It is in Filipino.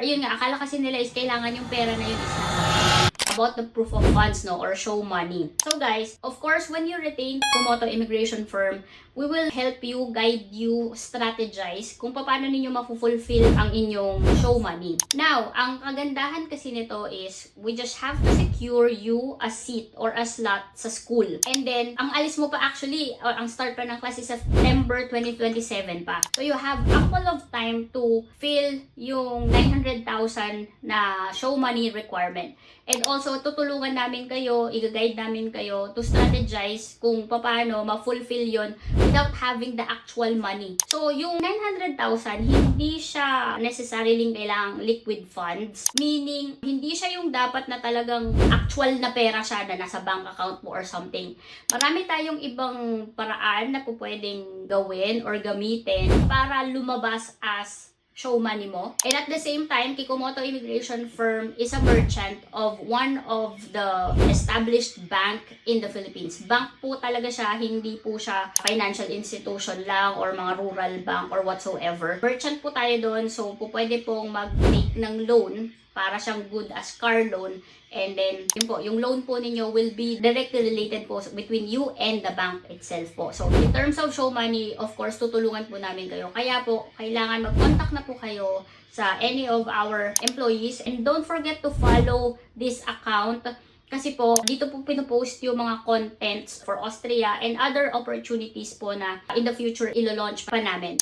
Yun nga, akala kasi nila is kailangan yung pera na yun is about the proof of funds, no, or show money. So guys, of course, when you retain Kumoto Immigration Firm, we will help you, guide you, strategize kung paano ninyo mafulfill ang inyong show money. Now, ang kagandahan kasi nito is we just have to secure you a seat or a slot sa school. And then, ang alis mo pa actually, or ang start pa ng class is September 2027 pa. So you have ample of time to fill yung 900,000 na show money requirement. And also, tutulungan namin kayo, i-guide namin kayo to strategize kung paano ma-fulfill yon without having the actual money. So, yung 900,000, hindi siya necessarily kailangang liquid funds. Meaning, hindi siya yung dapat na talagang actual na pera siya na nasa bank account mo or something. Marami tayong ibang paraan na pwedeng gawin or gamitin para lumabas as show money mo. And at the same time, Kikumoto Immigration Firm is a merchant of one of the established bank in the Philippines. Bank po talaga siya, hindi po siya financial institution lang or mga rural bank or whatsoever. Merchant po tayo doon, so po pwede pong mag-take ng loan para siyang good as car loan. And then, yun po, yung loan po ninyo will be directly related po between you and the bank itself po. So, in terms of show money, of course, tutulungan po namin kayo. Kaya po, kailangan mag-contact na po kayo sa any of our employees. And don't forget to follow this account kasi po, dito po pinopost yung mga contents for Austria and other opportunities po na in the future ilo-launch pa namin.